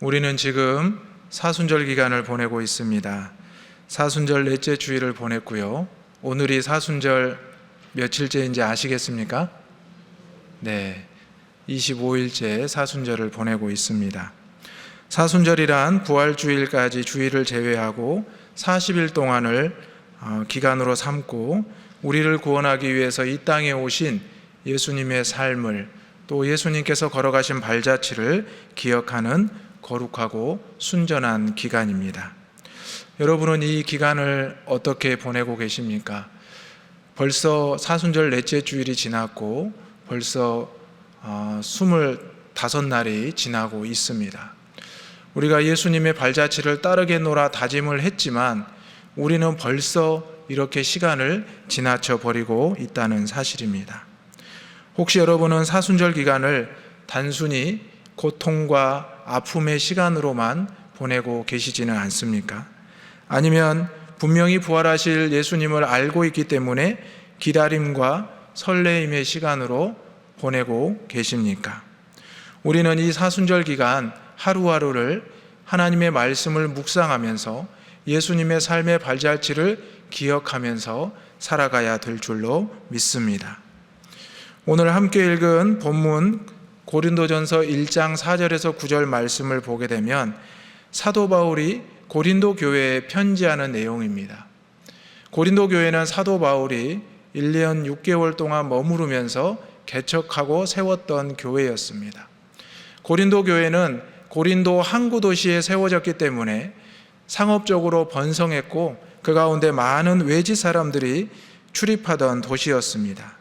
우리는 지금 사순절 기간을 보내고 있습니다. 사순절 넷째 주일을 보냈고요. 오늘이 사순절 며칠째인지 아시겠습니까? 네, 25일째 사순절을 보내고 있습니다. 사순절이란 부활주일까지 주일을 제외하고 40일 동안을 기간으로 삼고 우리를 구원하기 위해서 이 땅에 오신 예수님의 삶을, 또 예수님께서 걸어가신 발자취를 기억하는 거룩하고 순전한 기간입니다. 여러분은 이 기간을 어떻게 보내고 계십니까? 벌써 사순절 넷째 주일이 지났고 벌써 25날이 지나고 있습니다. 우리가 예수님의 발자취를 따르겠노라 다짐을 했지만 우리는 벌써 이렇게 시간을 지나쳐 버리고 있다는 사실입니다. 혹시 여러분은 사순절 기간을 단순히 고통과 아픔의 시간으로만 보내고 계시지는 않습니까? 아니면 분명히 부활하실 예수님을 알고 있기 때문에 기다림과 설레임의 시간으로 보내고 계십니까? 우리는 이 사순절 기간 하루하루를 하나님의 말씀을 묵상하면서 예수님의 삶의 발자취를 기억하면서 살아가야 될 줄로 믿습니다. 오늘 함께 읽은 본문 고린도전서 1장 4절에서 9절 말씀을 보게 되면 사도 바울이 고린도 교회에 편지하는 내용입니다. 고린도 교회는 사도 바울이 1년 6개월 동안 머무르면서 개척하고 세웠던 교회였습니다. 고린도 교회는 고린도 항구 도시에 세워졌기 때문에 상업적으로 번성했고 그 가운데 많은 외지 사람들이 출입하던 도시였습니다.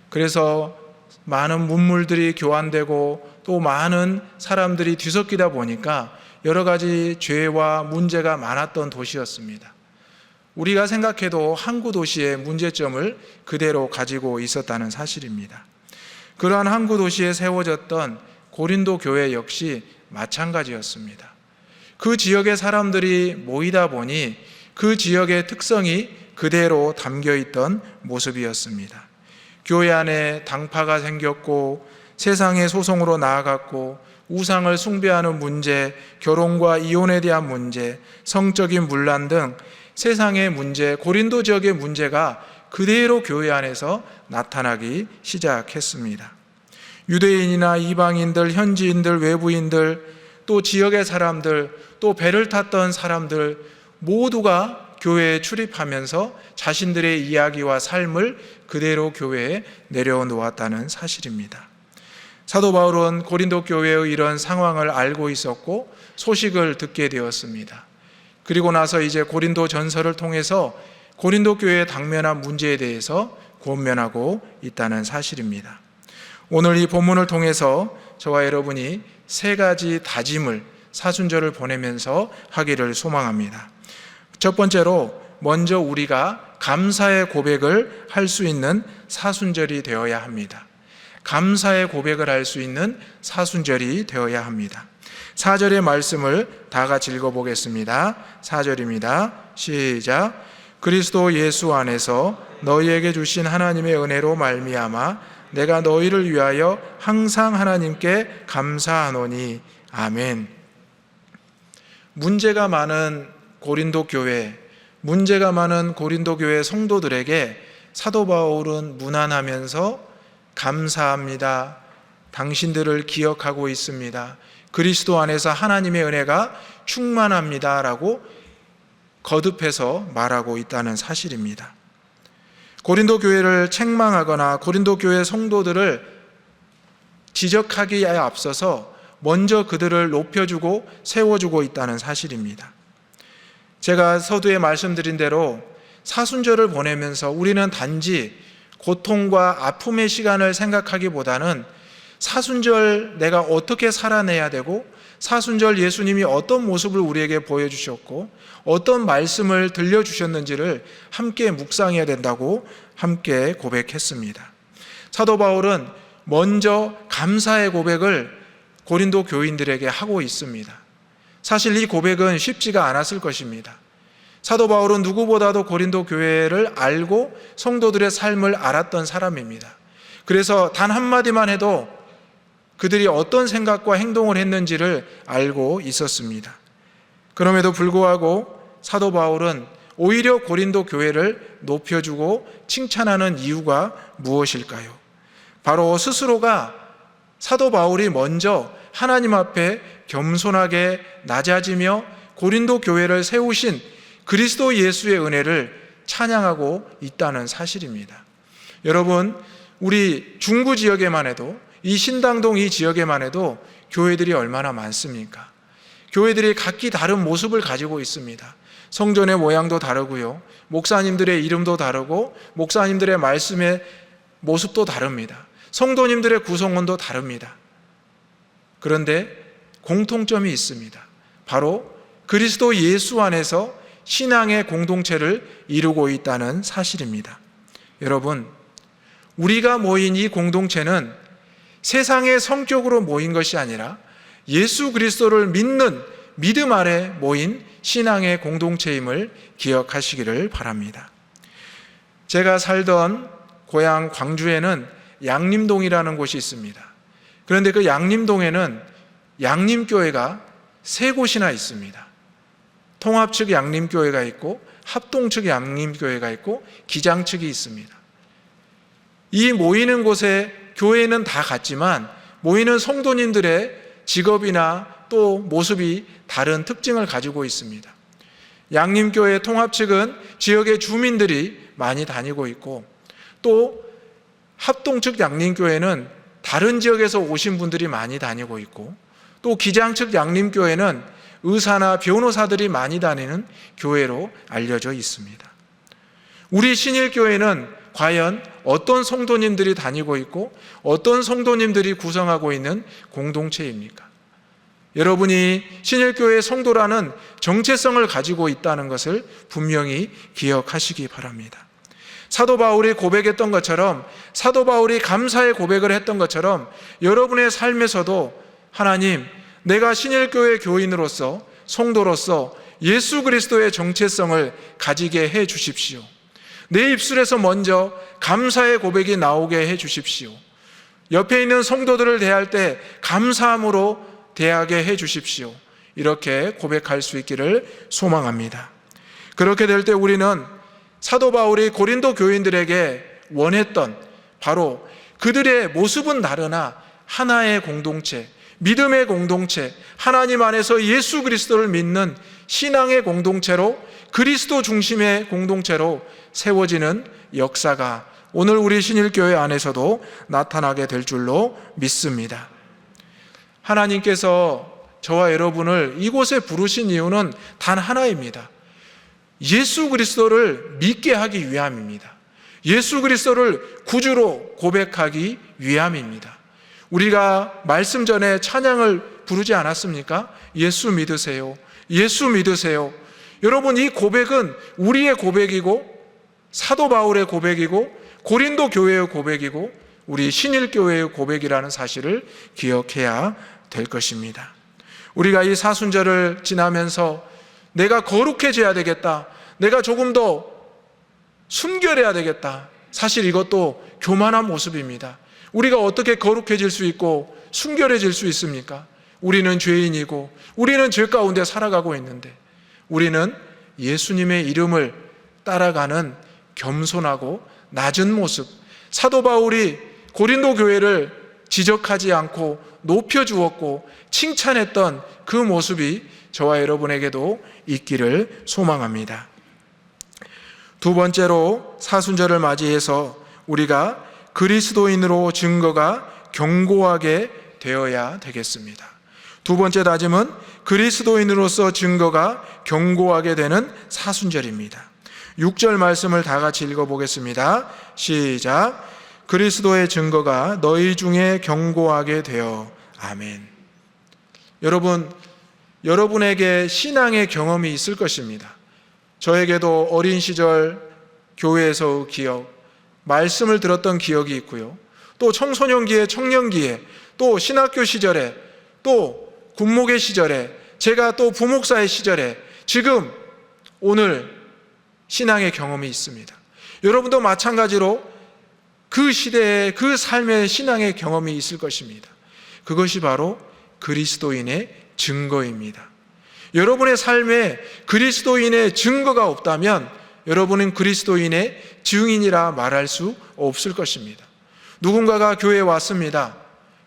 그래서 많은 문물들이 교환되고 또 많은 사람들이 뒤섞이다 보니까 여러 가지 죄와 문제가 많았던 도시였습니다. 우리가 생각해도 항구 도시의 문제점을 그대로 가지고 있었다는 사실입니다. 그러한 항구 도시에 세워졌던 고린도 교회 역시 마찬가지였습니다. 그 지역의 사람들이 모이다 보니 그 지역의 특성이 그대로 담겨 있던 모습이었습니다. 교회 안에 당파가 생겼고 세상의 소송으로 나아갔고 우상을 숭배하는 문제, 결혼과 이혼에 대한 문제, 성적인 문란 등 세상의 문제, 고린도 지역의 문제가 그대로 교회 안에서 나타나기 시작했습니다. 유대인이나 이방인들, 현지인들, 외부인들, 또 지역의 사람들, 또 배를 탔던 사람들 모두가 교회에 출입하면서 자신들의 이야기와 삶을 그대로 교회에 내려놓았다는 사실입니다. 사도 바울은 고린도 교회의 이런 상황을 알고 있었고 소식을 듣게 되었습니다. 그리고 나서 이제 고린도 전서를 통해서 고린도 교회에 당면한 문제에 대해서 권면하고 있다는 사실입니다. 오늘 이 본문을 통해서 저와 여러분이 세 가지 다짐을 사순절을 보내면서 하기를 소망합니다. 첫 번째로 먼저 우리가 감사의 고백을 할 수 있는 사순절이 되어야 합니다. 감사의 고백을 할 수 있는 사순절이 되어야 합니다. 4절의 말씀을 다 같이 읽어보겠습니다. 4절입니다. 시작. 그리스도 예수 안에서 너희에게 주신 하나님의 은혜로 말미암아 내가 너희를 위하여 항상 하나님께 감사하노니. 아멘. 문제가 많은 고린도 교회, 문제가 많은 고린도 교회 성도들에게 사도 바울은 무난하면서 감사합니다. 당신들을 기억하고 있습니다. 그리스도 안에서 하나님의 은혜가 충만합니다. 라고 거듭해서 말하고 있다는 사실입니다. 고린도 교회를 책망하거나 고린도 교회 성도들을 지적하기에 앞서서 먼저 그들을 높여주고 세워주고 있다는 사실입니다. 제가 서두에 말씀드린 대로 사순절을 보내면서 우리는 단지 고통과 아픔의 시간을 생각하기보다는 사순절 내가 어떻게 살아내야 되고 사순절 예수님이 어떤 모습을 우리에게 보여주셨고 어떤 말씀을 들려주셨는지를 함께 묵상해야 된다고 함께 고백했습니다. 사도 바울은 먼저 감사의 고백을 고린도 교인들에게 하고 있습니다. 사실 이 고백은 쉽지가 않았을 것입니다. 사도 바울은 누구보다도 고린도 교회를 알고 성도들의 삶을 알았던 사람입니다. 그래서 단 한마디만 해도 그들이 어떤 생각과 행동을 했는지를 알고 있었습니다. 그럼에도 불구하고 사도 바울은 오히려 고린도 교회를 높여주고 칭찬하는 이유가 무엇일까요? 바로 스스로가 사도 바울이 먼저 하나님 앞에 겸손하게 낮아지며 고린도 교회를 세우신 그리스도 예수의 은혜를 찬양하고 있다는 사실입니다. 여러분, 우리 중구 지역에만 해도, 이 신당동 이 지역에만 해도 교회들이 얼마나 많습니까? 교회들이 각기 다른 모습을 가지고 있습니다. 성전의 모양도 다르고요, 목사님들의 이름도 다르고, 목사님들의 말씀의 모습도 다릅니다. 성도님들의 구성원도 다릅니다. 그런데 공통점이 있습니다. 바로 그리스도 예수 안에서 신앙의 공동체를 이루고 있다는 사실입니다. 여러분, 우리가 모인 이 공동체는 세상의 성격으로 모인 것이 아니라 예수 그리스도를 믿는 믿음 아래 모인 신앙의 공동체임을 기억하시기를 바랍니다. 제가 살던 고향 광주에는 양림동이라는 곳이 있습니다. 그런데 그 양림동에는 양림교회가 3곳이나 있습니다. 통합 측 양림교회가 있고, 합동 측 양림교회가 있고, 기장 측이 있습니다. 이 모이는 곳에 교회는 다 같지만 모이는 성도님들의 직업이나 또 모습이 다른 특징을 가지고 있습니다. 양림교회 통합 측은 지역의 주민들이 많이 다니고 있고, 또 합동 측 양림교회는 다른 지역에서 오신 분들이 많이 다니고 있고, 또 기장 측 양림교회는 의사나 변호사들이 많이 다니는 교회로 알려져 있습니다. 우리 신일교회는 과연 어떤 성도님들이 다니고 있고 어떤 성도님들이 구성하고 있는 공동체입니까? 여러분이 신일교회 성도라는 정체성을 가지고 있다는 것을 분명히 기억하시기 바랍니다. 사도 바울이 고백했던 것처럼, 사도 바울이 감사의 고백을 했던 것처럼 여러분의 삶에서도 하나님, 내가 신일교회 교인으로서, 성도로서 예수 그리스도의 정체성을 가지게 해 주십시오. 내 입술에서 먼저 감사의 고백이 나오게 해 주십시오. 옆에 있는 성도들을 대할 때 감사함으로 대하게 해 주십시오. 이렇게 고백할 수 있기를 소망합니다. 그렇게 될 때 우리는 사도 바울이 고린도 교인들에게 원했던 바로 그들의 모습은 다르나 하나의 공동체, 믿음의 공동체, 하나님 안에서 예수 그리스도를 믿는 신앙의 공동체로, 그리스도 중심의 공동체로 세워지는 역사가 오늘 우리 신일교회 안에서도 나타나게 될 줄로 믿습니다. 하나님께서 저와 여러분을 이곳에 부르신 이유는 단 하나입니다. 예수 그리스도를 믿게 하기 위함입니다. 예수 그리스도를 구주로 고백하기 위함입니다. 우리가 말씀 전에 찬양을 부르지 않았습니까? 예수 믿으세요. 예수 믿으세요. 여러분, 이 고백은 우리의 고백이고, 사도 바울의 고백이고, 고린도 교회의 고백이고, 우리 신일교회의 고백이라는 사실을 기억해야 될 것입니다. 우리가 이 사순절을 지나면서 내가 거룩해져야 되겠다, 내가 조금 더 순결해야 되겠다, 사실 이것도 교만한 모습입니다. 우리가 어떻게 거룩해질 수 있고 순결해질 수 있습니까? 우리는 죄인이고 우리는 죄 가운데 살아가고 있는데, 우리는 예수님의 이름을 따라가는 겸손하고 낮은 모습, 사도 바울이 고린도 교회를 지적하지 않고 높여주었고 칭찬했던 그 모습이 저와 여러분에게도 있기를 소망합니다. 두 번째로 사순절을 맞이해서 우리가 그리스도인으로 증거가 견고하게 되어야 되겠습니다. 두 번째 다짐은 그리스도인으로서 증거가 견고하게 되는 사순절입니다. 6절 말씀을 다 같이 읽어보겠습니다. 시작. 그리스도의 증거가 너희 중에 견고하게 되어. 아멘. 여러분, 여러분에게 신앙의 경험이 있을 것입니다. 저에게도 어린 시절 교회에서 기억, 말씀을 들었던 기억이 있고요, 또 청소년기에, 청년기에, 또 신학교 시절에, 또 군목의 시절에, 제가 또 부목사의 시절에, 지금 오늘 신앙의 경험이 있습니다. 여러분도 마찬가지로 그 시대에 그 삶의 신앙의 경험이 있을 것입니다. 그것이 바로 그리스도인의 증거입니다. 여러분의 삶에 그리스도인의 증거가 없다면 여러분은 그리스도인의 증인이라 말할 수 없을 것입니다. 누군가가 교회에 왔습니다.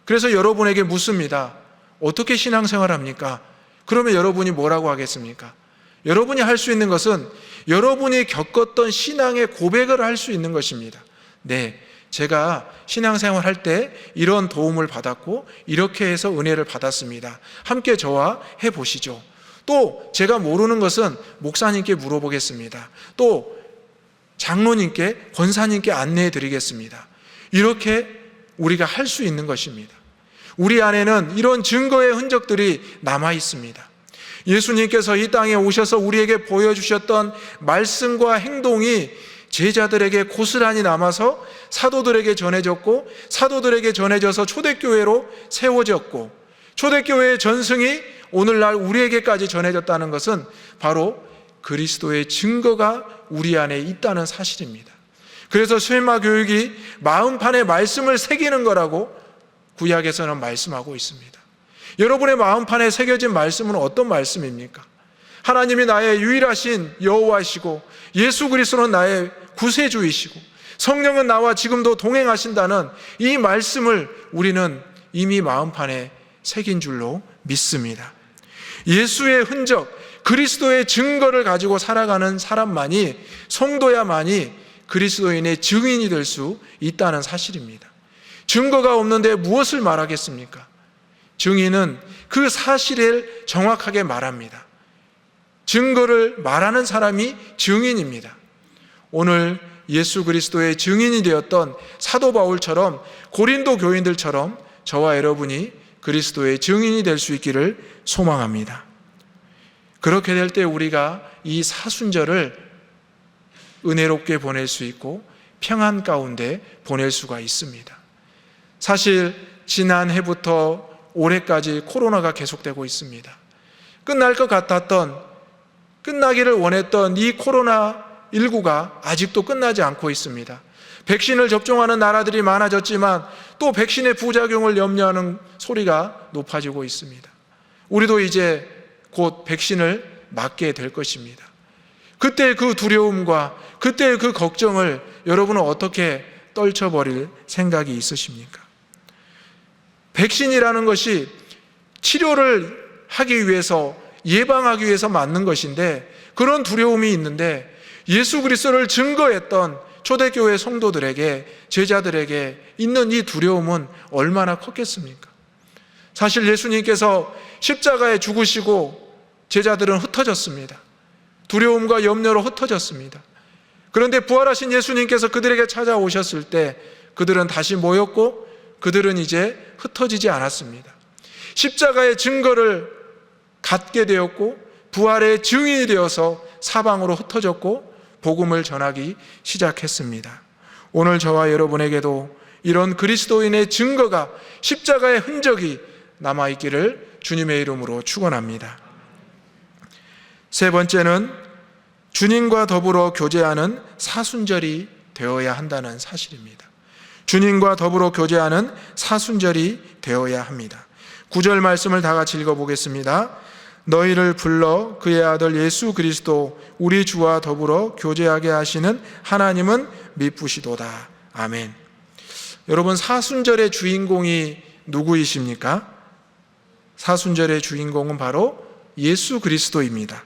그래서 여러분에게 묻습니다. 어떻게 신앙생활합니까? 그러면 여러분이 뭐라고 하겠습니까? 여러분이 할 수 있는 것은 여러분이 겪었던 신앙의 고백을 할 수 있는 것입니다. 네, 제가 신앙생활 할 때 이런 도움을 받았고 이렇게 해서 은혜를 받았습니다. 함께 저와 해보시죠. 또 제가 모르는 것은 목사님께 물어보겠습니다. 또 장로님께, 권사님께 안내해 드리겠습니다. 이렇게 우리가 할 수 있는 것입니다. 우리 안에는 이런 증거의 흔적들이 남아 있습니다. 예수님께서 이 땅에 오셔서 우리에게 보여주셨던 말씀과 행동이 제자들에게 고스란히 남아서 사도들에게 전해졌고, 사도들에게 전해져서 초대교회로 세워졌고, 초대교회의 전승이 오늘날 우리에게까지 전해졌다는 것은 바로 그리스도의 증거가 우리 안에 있다는 사실입니다. 그래서 쇠마 교육이 마음판에 말씀을 새기는 거라고 구약에서는 말씀하고 있습니다. 여러분의 마음판에 새겨진 말씀은 어떤 말씀입니까? 하나님이 나의 유일하신 여호와시고 예수 그리스도는 나의 구세주이시고 성령은 나와 지금도 동행하신다는 이 말씀을 우리는 이미 마음판에 새긴 줄로 믿습니다. 예수의 흔적, 그리스도의 증거를 가지고 살아가는 사람만이, 성도야만이 그리스도인의 증인이 될 수 있다는 사실입니다. 증거가 없는데 무엇을 말하겠습니까? 증인은 그 사실을 정확하게 말합니다. 증거를 말하는 사람이 증인입니다. 오늘 예수 그리스도의 증인이 되었던 사도 바울처럼, 고린도 교인들처럼 저와 여러분이 그리스도의 증인이 될 수 있기를 소망합니다. 그렇게 될 때 우리가 이 사순절을 은혜롭게 보낼 수 있고 평안 가운데 보낼 수가 있습니다. 사실 지난해부터 올해까지 코로나가 계속되고 있습니다. 끝날 것 같았던, 끝나기를 원했던 이 코로나19가 아직도 끝나지 않고 있습니다. 백신을 접종하는 나라들이 많아졌지만 또 백신의 부작용을 염려하는 소리가 높아지고 있습니다. 우리도 이제 곧 백신을 맞게 될 것입니다. 그때 그 두려움과 그때 그 걱정을 여러분은 어떻게 떨쳐버릴 생각이 있으십니까? 백신이라는 것이 치료를 하기 위해서, 예방하기 위해서 맞는 것인데 그런 두려움이 있는데 예수 그리스도를 증거했던 초대교회 성도들에게, 제자들에게 있는 이 두려움은 얼마나 컸겠습니까? 사실 예수님께서 십자가에 죽으시고 제자들은 흩어졌습니다. 두려움과 염려로 흩어졌습니다. 그런데 부활하신 예수님께서 그들에게 찾아오셨을 때 그들은 다시 모였고 그들은 이제 흩어지지 않았습니다. 십자가의 증거를 갖게 되었고 부활의 증인이 되어서 사방으로 흩어졌고 복음을 전하기 시작했습니다. 오늘 저와 여러분에게도 이런 그리스도인의 증거가, 십자가의 흔적이 남아있기를 주님의 이름으로 축원합니다. 세 번째는 주님과 더불어 교제하는 사순절이 되어야 한다는 사실입니다. 주님과 더불어 교제하는 사순절이 되어야 합니다. 9절 말씀을 다 같이 읽어보겠습니다. 너희를 불러 그의 아들 예수 그리스도 우리 주와 더불어 교제하게 하시는 하나님은 미쁘시도다. 아멘. 여러분, 사순절의 주인공이 누구이십니까? 사순절의 주인공은 바로 예수 그리스도입니다.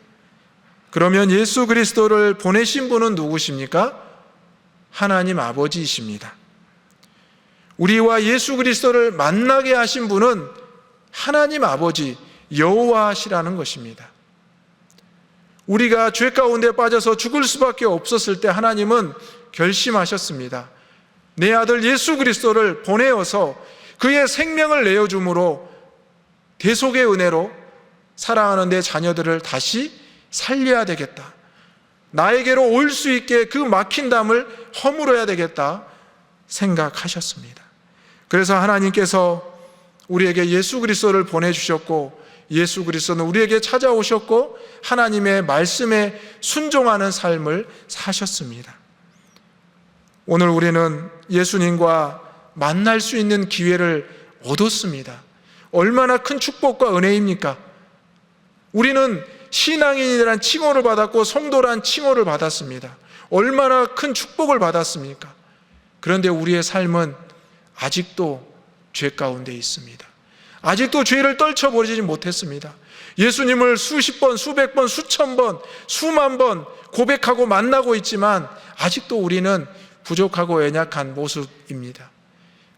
그러면 예수 그리스도를 보내신 분은 누구십니까? 하나님 아버지이십니다. 우리와 예수 그리스도를 만나게 하신 분은 하나님 아버지 여호와시라는 것입니다. 우리가 죄 가운데 빠져서 죽을 수밖에 없었을 때 하나님은 결심하셨습니다. 내 아들 예수 그리스도를 보내어서 그의 생명을 내어줌으로 대속의 은혜로 사랑하는 내 자녀들을 다시 살려야 되겠다. 나에게로 올 수 있게 그 막힌 담을 허물어야 되겠다 생각하셨습니다. 그래서 하나님께서 우리에게 예수 그리스도를 보내주셨고 예수 그리스도는 우리에게 찾아오셨고 하나님의 말씀에 순종하는 삶을 사셨습니다. 오늘 우리는 예수님과 만날 수 있는 기회를 얻었습니다. 얼마나 큰 축복과 은혜입니까? 우리는 신앙인이란 칭호를 받았고 성도란 칭호를 받았습니다. 얼마나 큰 축복을 받았습니까? 그런데 우리의 삶은 아직도 죄 가운데 있습니다. 아직도 죄를 떨쳐버리지 못했습니다. 예수님을 수십 번, 수백 번, 수천 번, 수만 번 고백하고 만나고 있지만 아직도 우리는 부족하고 연약한 모습입니다.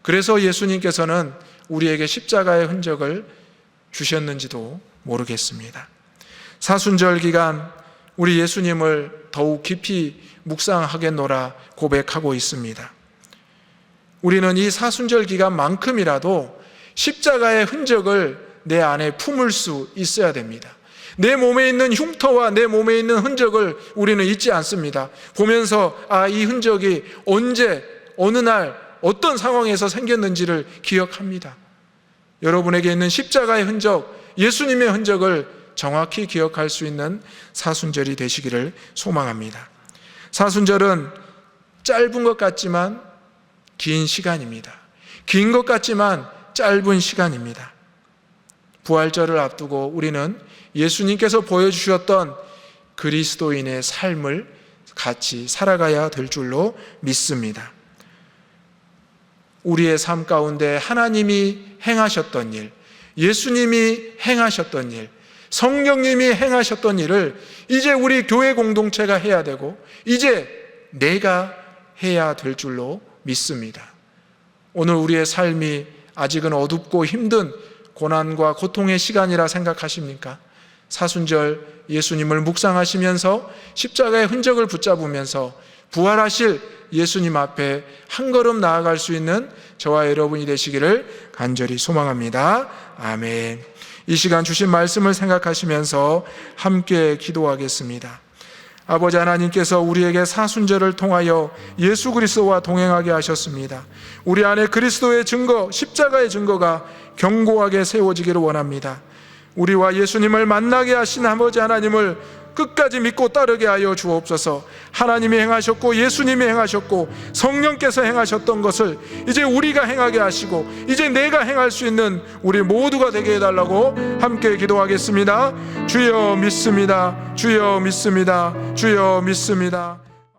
그래서 예수님께서는 우리에게 십자가의 흔적을 주셨는지도 모르겠습니다. 사순절 기간 우리 예수님을 더욱 깊이 묵상하겠노라 고백하고 있습니다. 우리는 이 사순절 기간만큼이라도 십자가의 흔적을 내 안에 품을 수 있어야 됩니다. 내 몸에 있는 흉터와 내 몸에 있는 흔적을 우리는 잊지 않습니다. 보면서 이 흔적이 언제, 어느 날, 어떤 상황에서 생겼는지를 기억합니다. 여러분에게 있는 십자가의 흔적, 예수님의 흔적을 정확히 기억할 수 있는 사순절이 되시기를 소망합니다. 사순절은 짧은 것 같지만 긴 시간입니다. 긴 것 같지만 짧은 시간입니다. 부활절을 앞두고 우리는 예수님께서 보여주셨던 그리스도인의 삶을 같이 살아가야 될 줄로 믿습니다. 우리의 삶 가운데 하나님이 행하셨던 일, 예수님이 행하셨던 일, 성령님이 행하셨던 일을 이제 우리 교회 공동체가 해야 되고 이제 내가 해야 될 줄로 믿습니다. 오늘 우리의 삶이 아직은 어둡고 힘든 고난과 고통의 시간이라 생각하십니까? 사순절 예수님을 묵상하시면서 십자가의 흔적을 붙잡으면서 부활하실 예수님 앞에 한 걸음 나아갈 수 있는 저와 여러분이 되시기를 간절히 소망합니다. 아멘. 이 시간 주신 말씀을 생각하시면서 함께 기도하겠습니다. 아버지 하나님께서 우리에게 사순절을 통하여 예수 그리스도와 동행하게 하셨습니다. 우리 안에 그리스도의 증거, 십자가의 증거가 견고하게 세워지기를 원합니다. 우리와 예수님을 만나게 하신 아버지 하나님을 끝까지 믿고 따르게 하여 주옵소서. 하나님이 행하셨고 예수님이 행하셨고 성령께서 행하셨던 것을 이제 우리가 행하게 하시고 이제 내가 행할 수 있는 우리 모두가 되게 해달라고 함께 기도하겠습니다. 주여 믿습니다. 주여 믿습니다. 주여 믿습니다.